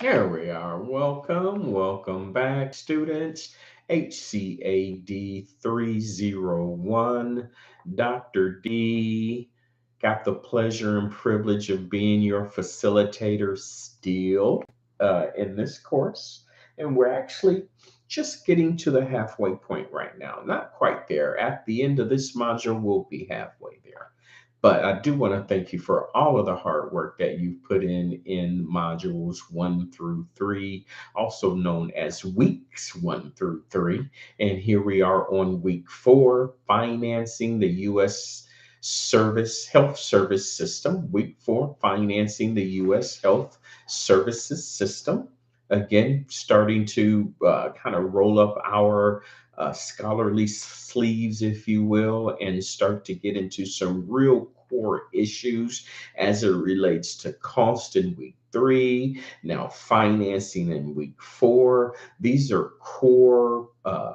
Here we are. Welcome back, students. HCAD 301. Dr. D. Got the pleasure and privilege of being your facilitator still in this course. And we're actually just getting to the halfway point right now. Not quite there. At the end of this module, we'll be halfway there. But I do want to thank you for all of the hard work that you've put in modules 1 through 3, also known as weeks 1 through 3. And here we are on week 4, financing the U.S. Health Service System. Week 4, financing the U.S. Health Services System. Again, starting to kind of roll up our scholarly sleeves, if you will, and start to get into some real core issues as it relates to cost in week 3, now financing in week 4. These are core uh,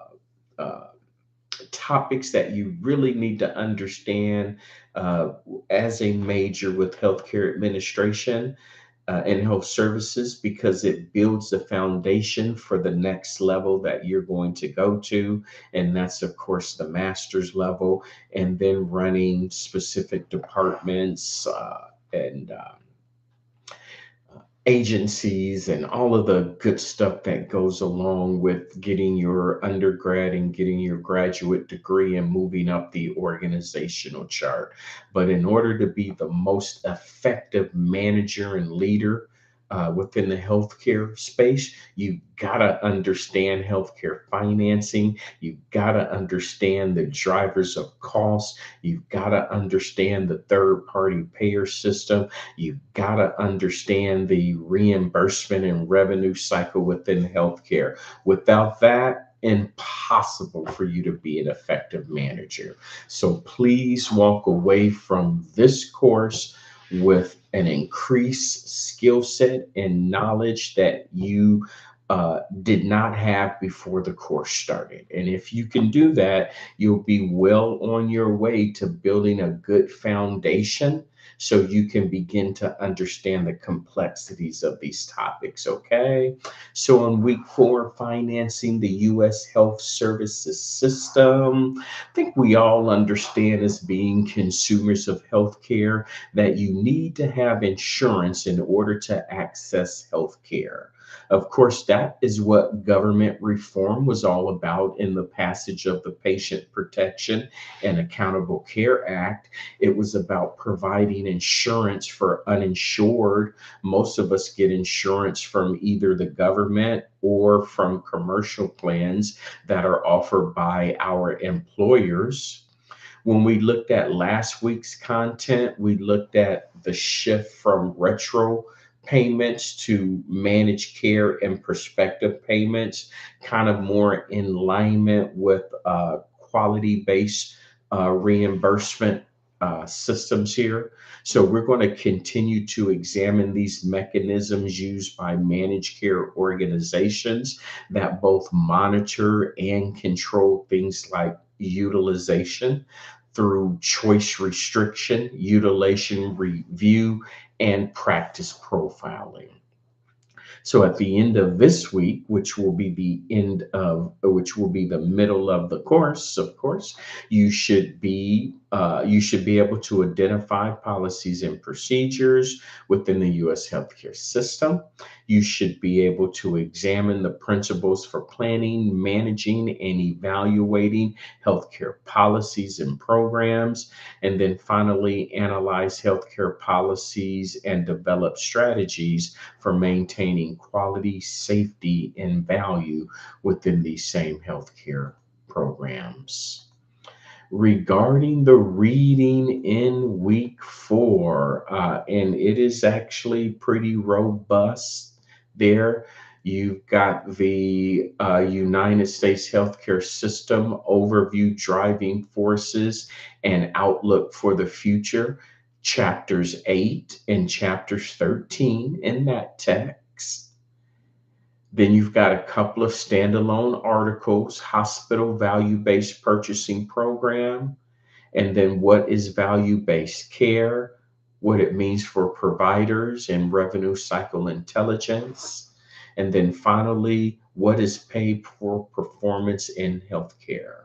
topics that you really need to understand uh, as a major with healthcare administration and health services, because it builds the foundation for the next level that you're going to go to. And that's, of course, the master's level, and then running specific departments and agencies and all of the good stuff that goes along with getting your undergrad and getting your graduate degree and moving up the organizational chart. But in order to be the most effective manager and leader within the healthcare space, you gotta understand healthcare financing. You gotta understand the drivers of cost. You've gotta understand the third party payer system. You've got to understand the reimbursement and revenue cycle within healthcare. Without that, impossible for you to be an effective manager. So please walk away from this course with an increased skill set and knowledge that you did not have before the course started. And if you can do that, you'll be well on your way to building a good foundation so you can begin to understand the complexities of these topics. Okay. So, on week 4, financing the U.S. health services system, I think we all understand as being consumers of healthcare that you need to have insurance in order to access healthcare. Of course, that is what government reform was all about in the passage of the Patient Protection and Accountable Care Act. It was about providing insurance for uninsured. Most of us get insurance from either the government or from commercial plans that are offered by our employers. When we looked at last week's content, we looked at the shift from retro payments to managed care and prospective payments, kind of more in alignment with quality based reimbursement systems here. So we're going to continue to examine these mechanisms used by managed care organizations that both monitor and control things like utilization through choice restriction, utilization review, and practice profiling. So at the end of this week, which will be the middle of the course, of course, you should be able to identify policies and procedures within the U.S. healthcare system. You should be able to examine the principles for planning, managing, and evaluating healthcare policies and programs, and then finally analyze healthcare policies and develop strategies for maintaining quality, safety, and value within these same healthcare programs. Regarding the reading in week 4, and it is actually pretty robust there. You've got the United States healthcare system overview, driving forces, and outlook for the future, chapters 8 and chapters 13 in that text. Then you've got a couple of standalone articles, hospital value-based purchasing program, and then what is value-based care, what it means for providers and revenue cycle intelligence. And then finally, what is paid for performance in healthcare?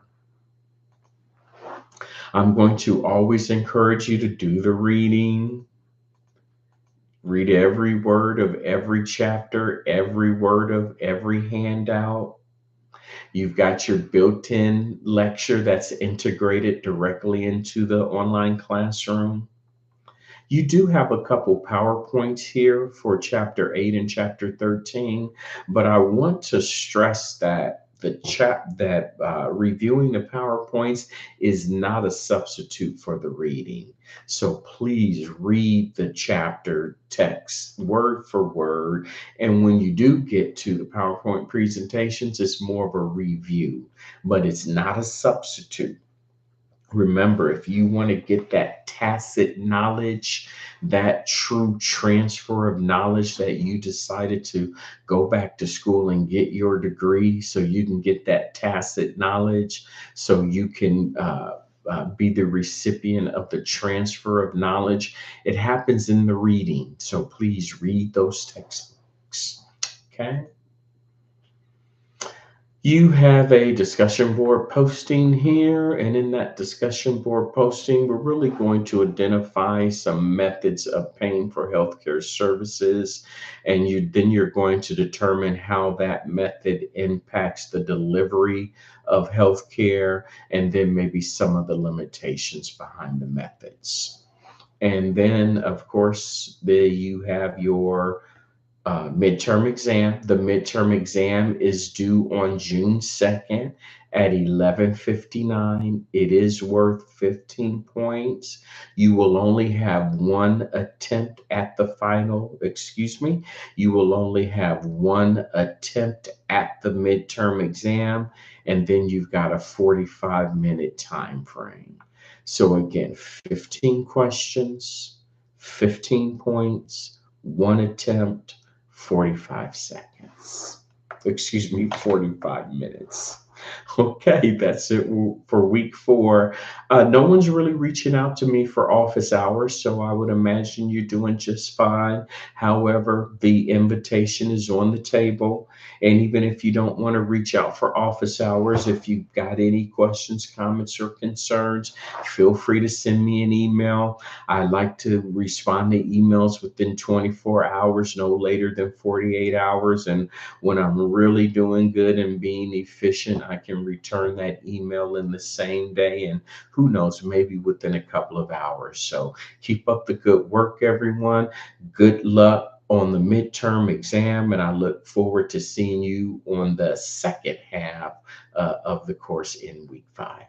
I'm going to always encourage you to do the reading, read every word of every chapter, every word of every handout. You've got your built in lecture that's integrated directly into the online classroom. You do have a couple PowerPoints here for chapter 8 and chapter 13, but I want to stress that reviewing the PowerPoints is not a substitute for the reading. So please read the chapter text word for word. And when you do get to the PowerPoint presentations, it's more of a review, but it's not a substitute. Remember, if you want to get that tacit knowledge, that true transfer of knowledge that you decided to go back to school and get your degree so you can get that tacit knowledge, so you can be the recipient of the transfer of knowledge, it happens in the reading. So please read those textbooks. Okay. You have a discussion board posting here, and in that discussion board posting, we're really going to identify some methods of paying for healthcare services, and you're going to determine how that method impacts the delivery of healthcare, and then maybe some of the limitations behind the methods. And then, of course, you have your midterm exam. The midterm exam is due on June 2nd at 11:59. It is worth 15 points. You will only have one attempt at the final, excuse me, you will only have one attempt at the midterm exam, and then you've got a 45-minute time frame. So again, 15 questions, 15 points, one attempt, 45 seconds. Excuse me, 45 minutes. Okay, that's it for week 4. No one's really reaching out to me for office hours, so I would imagine you're doing just fine. However, the invitation is on the table. And even if you don't want to reach out for office hours, if you've got any questions, comments, or concerns, feel free to send me an email. I like to respond to emails within 24 hours, no later than 48 hours. And when I'm really doing good and being efficient, I can return that email in the same day, and who knows, maybe within a couple of hours. So keep up the good work, everyone. Good luck on the midterm exam, and I look forward to seeing you on the second half of the course in week 5.